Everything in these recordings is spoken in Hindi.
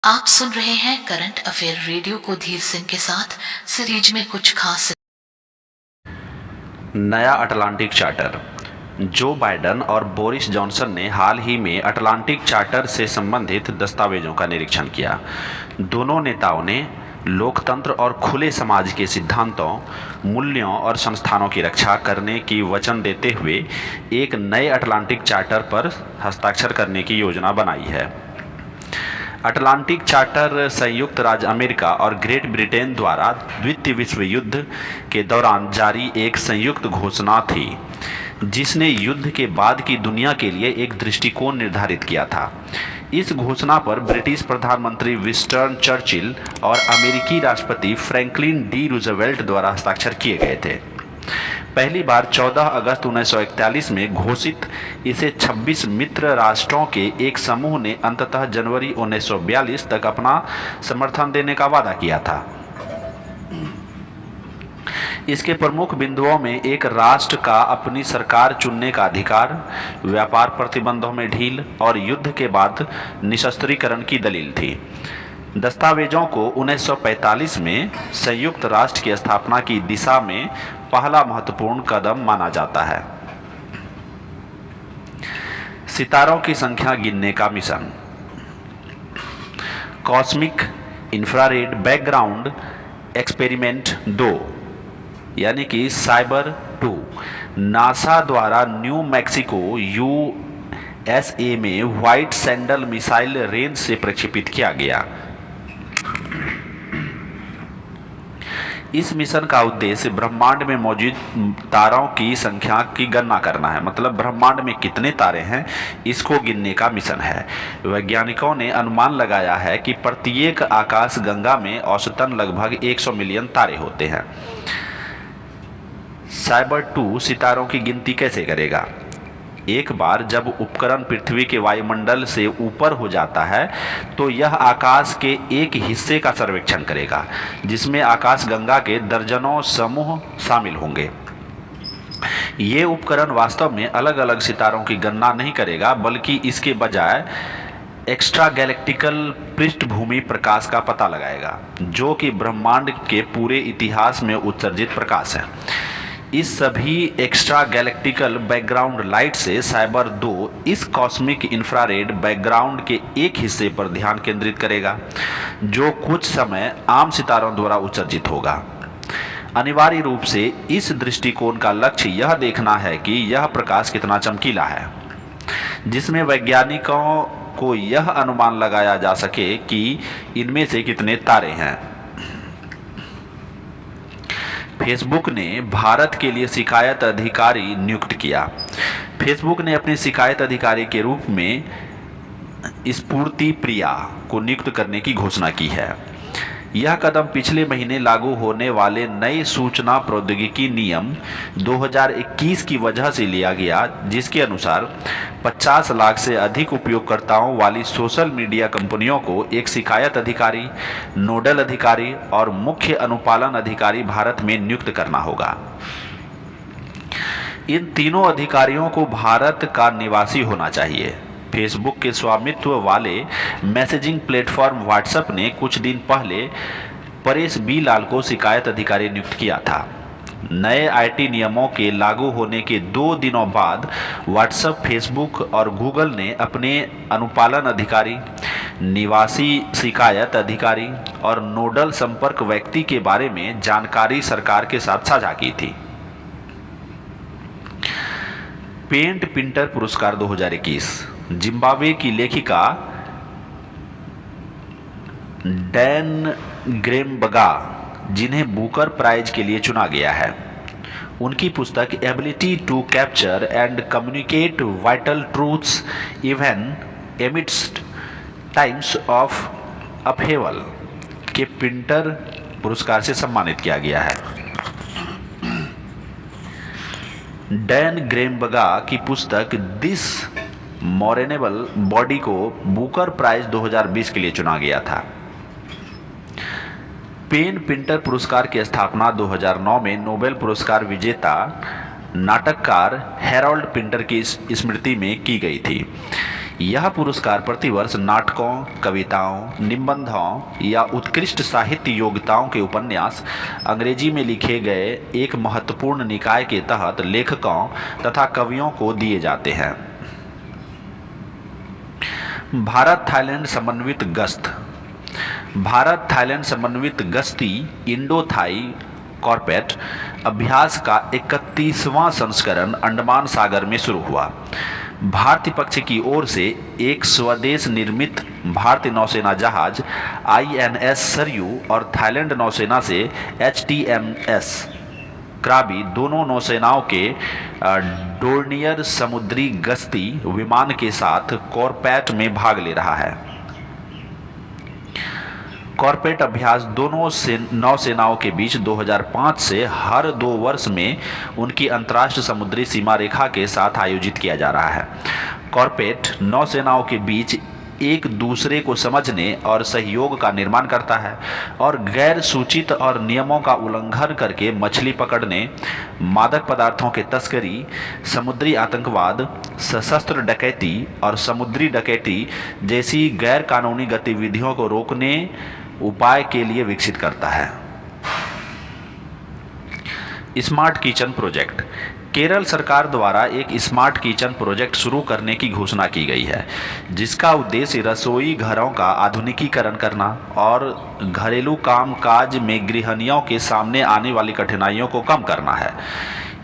आप सुन रहे हैं करंट अफेयर रेडियो को धीर सिंह के साथ सीरीज में कुछ खास। नया अटलांटिक चार्टर। जो बाइडेन और बोरिस जॉनसन ने हाल ही में अटलांटिक चार्टर से संबंधित दस्तावेजों का निरीक्षण किया। दोनों नेताओं ने लोकतंत्र और खुले समाज के सिद्धांतों, मूल्यों और संस्थानों की रक्षा करने की वचन देते हुए एक नए अटलांटिक चार्टर पर हस्ताक्षर करने की योजना बनाई है। अटलांटिक चार्टर संयुक्त राज्य अमेरिका और ग्रेट ब्रिटेन द्वारा द्वितीय विश्व युद्ध के दौरान जारी एक संयुक्त घोषणा थी, जिसने युद्ध के बाद की दुनिया के लिए एक दृष्टिकोण निर्धारित किया था। इस घोषणा पर ब्रिटिश प्रधानमंत्री विंस्टन चर्चिल और अमेरिकी राष्ट्रपति फ्रैंकलिन डी रूजवेल्ट द्वारा हस्ताक्षर किए गए थे। पहली बार 14 अगस्त 1941 में घोषित इसे 26 मित्र राष्ट्रों के एक समूह ने अंततः जनवरी 1942 तक अपना समर्थन देने का वादा किया था। इसके प्रमुख बिंदुओं में एक राष्ट्र का अपनी सरकार चुनने का अधिकार, व्यापार प्रतिबंधों में ढील और युद्ध के बाद निशस्त्रीकरण की दलील थी। दस्तावेजों को 1945 में संयुक्त राष्ट्र की स्थापना की दिशा में पहला महत्वपूर्ण कदम माना जाता है। सितारों की संख्या गिनने का mission. Cosmic infrared background experiment 2 यानी कि साइबर 2 नासा द्वारा न्यू मैक्सिको यूएसए में व्हाइट सैंडल मिसाइल रेंज से प्रक्षेपित किया गया। इस मिशन का उद्देश्य ब्रह्मांड में मौजूद तारों की संख्या की गणना करना है। मतलब ब्रह्मांड में कितने तारे हैं, इसको गिनने का मिशन है। वैज्ञानिकों ने अनुमान लगाया है कि प्रत्येक आकाशगंगा में औसतन लगभग 100 मिलियन तारे होते हैं। साइबर 2 सितारों की गिनती कैसे करेगा? एक बार जब उपकरण पृथ्वी के वायुमंडल से ऊपर हो जाता है तो यह आकाश के एक हिस्से का सर्वेक्षण करेगा, जिसमें आकाशगंगा के दर्जनों समूह शामिल होंगे। ये उपकरण वास्तव में अलग अलग सितारों की गणना नहीं करेगा, बल्कि इसके बजाय एक्स्ट्रा गैलेक्टिकल पृष्ठभूमि प्रकाश का पता लगाएगा, जो कि ब्रह्मांड के पूरे इतिहास में उत्सर्जित प्रकाश है। इस सभी एक्स्ट्रा गैलेक्टिकल बैकग्राउंड लाइट से साइबर 2 इस कॉस्मिक इंफ्रारेड बैकग्राउंड के एक हिस्से पर ध्यान केंद्रित करेगा, जो कुछ समय आम सितारों द्वारा उत्सर्जित होगा। अनिवार्य रूप से इस दृष्टिकोण का लक्ष्य यह देखना है कि यह प्रकाश कितना चमकीला है, जिसमें वैज्ञानिकों को यह अनुमान लगाया जा सके कि इनमें से कितने तारे हैं। फेसबुक ने भारत के लिए शिकायत अधिकारी नियुक्त किया। फेसबुक ने अपने शिकायत अधिकारी के रूप में स्फूर्ति प्रिया को नियुक्त करने की घोषणा की है। यह कदम पिछले महीने लागू होने वाले नए सूचना प्रौद्योगिकी नियम 2021 की वजह से लिया गया, जिसके अनुसार 50 लाख से अधिक उपयोगकर्ताओं वाली सोशल मीडिया कंपनियों को एक शिकायत अधिकारी, नोडल अधिकारी और मुख्य अनुपालन अधिकारी भारत में नियुक्त करना होगा। इन तीनों अधिकारियों को भारत का निवासी होना चाहिए। फेसबुक के स्वामित्व वाले मैसेजिंग प्लेटफॉर्म व्हाट्सएप ने कुछ दिन पहले परेश बी लाल को शिकायत अधिकारी नियुक्त किया था। नए आईटी नियमों के लागू होने के 2 दिनों बाद व्हाट्सएप, फेसबुक और गूगल ने अपने अनुपालन अधिकारी, निवासी शिकायत अधिकारी और नोडल संपर्क व्यक्ति के बारे में जानकारी सरकार के साथ साझा की थी। पेंट पिंटर पुरस्कार 2021। जिम्बाब्वे की लेखिका डैन ग्रेम्बगा, जिन्हें बुकर प्राइज के लिए चुना गया है, उनकी पुस्तक ability to capture and communicate vital truths even amidst times of upheaval के पिंटर पुरस्कार से सम्मानित किया गया है। डैन ग्रेम्बगा की पुस्तक दिस मॉरेनेबल बॉडी को बुकर प्राइज 2020 के लिए चुना गया था। पेन पिंटर पुरस्कार की स्थापना 2009 में नोबेल पुरस्कार विजेता नाटककार हैरोल्ड पिंटर की स्मृति में की गई थी। यह पुरस्कार प्रतिवर्ष नाटकों, कविताओं, निबंधों या उत्कृष्ट साहित्य योग्यताओं के उपन्यास अंग्रेजी में लिखे गए एक महत्वपूर्ण निकाय के तहत लेखकों तथा कवियों को दिए जाते हैं। भारत थाईलैंड समन्वित गश्त। भारत थाईलैंड समन्वित गश्ती इंडो थाई कॉर्पेट अभ्यास का 31वां संस्करण अंडमान सागर में शुरू हुआ। भारतीय पक्ष की ओर से एक स्वदेश निर्मित भारतीय नौसेना जहाज INS सरयू और थाईलैंड नौसेना से HTMS क्राबी दोनों नौसेनाओं के डोर्नियर समुद्री गश्ती विमान के साथ कॉर्पेट में भाग ले रहा है। कॉर्पेट अभ्यास दोनों नौसेनाओं के बीच 2005 से हर 2 वर्ष में उनकी अंतर्राष्ट्रीय समुद्री सीमा रेखा के साथ आयोजित किया जा रहा है। कॉर्पेट नौसेनाओं के बीच एक दूसरे को समझने और सहयोग का निर्माण करता है और गैर सूचित और नियमों का उल्लंघन करके मछली पकड़ने, मादक पदार्थों के तस्करी, समुद्री आतंकवाद, सशस्त्र डकैती और समुद्री डकैती जैसी गैर कानूनी गतिविधियों को रोकने उपाय के लिए विकसित करता है। Smart kitchen project. केरल सरकार द्वारा एक स्मार्ट किचन प्रोजेक्ट शुरू करने की घोषणा की गई है, जिसका उद्देश्य रसोई घरों का आधुनिकीकरण करना और घरेलू कामकाज में गृहिणियों के सामने आने वाली कठिनाइयों को कम करना है।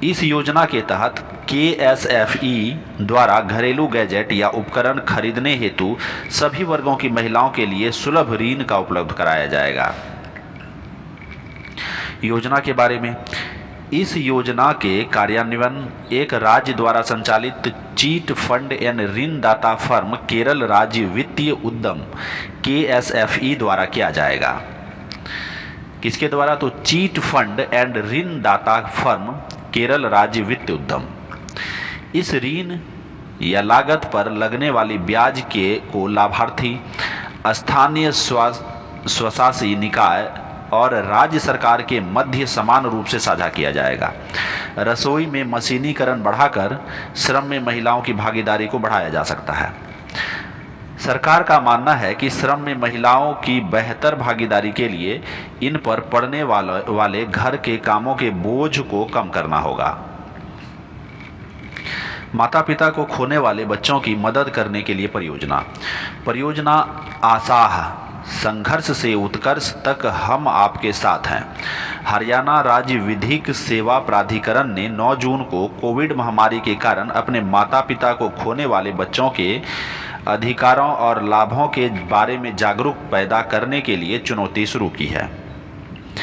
इस योजना के तहत KSFE द्वारा घरेलू गैजेट या उपकरण खरीदने हेतु सभी वर्गों की महिलाओं के लिए सुलभ ऋण का उपलब्ध कराया जाएगा। योजना के बारे में। इस योजना के कार्यान्वयन एक राज्य द्वारा संचालित चीट फंड एंड ऋणदाता फर्म केरल राज्य वित्तीय उद्यम KSFE द्वारा किया जाएगा। किसके द्वारा? तो चीट फंड एंड ऋणदाता फर्म केरल राज्य वित्त उद्यम। इस ऋण या लागत पर लगने वाली ब्याज को लाभार्थी, स्थानीय स्वशासी निकाय और राज्य सरकार के मध्य समान रूप से साझा किया जाएगा। रसोई में मशीनीकरण बढ़ाकर श्रम में महिलाओं की भागीदारी को बढ़ाया जा सकता है। सरकार का मानना है कि श्रम में महिलाओं की बेहतर भागीदारी के लिए इन पर पड़ने वाले घर के कामों के बोझ को कम करना होगा। माता पिता को खोने वाले बच्चों की मदद करने के लिए परियोजना आसाह, संघर्ष से उत्कर्ष तक हम आपके साथ हैं। हरियाणा राज्य विधिक सेवा प्राधिकरण ने 9 जून को कोविड महामारी के कारण अपने माता पिता को खोने वाले बच्चों के अधिकारों और लाभों के बारे में जागरूक पैदा करने के लिए चुनौती शुरू की है।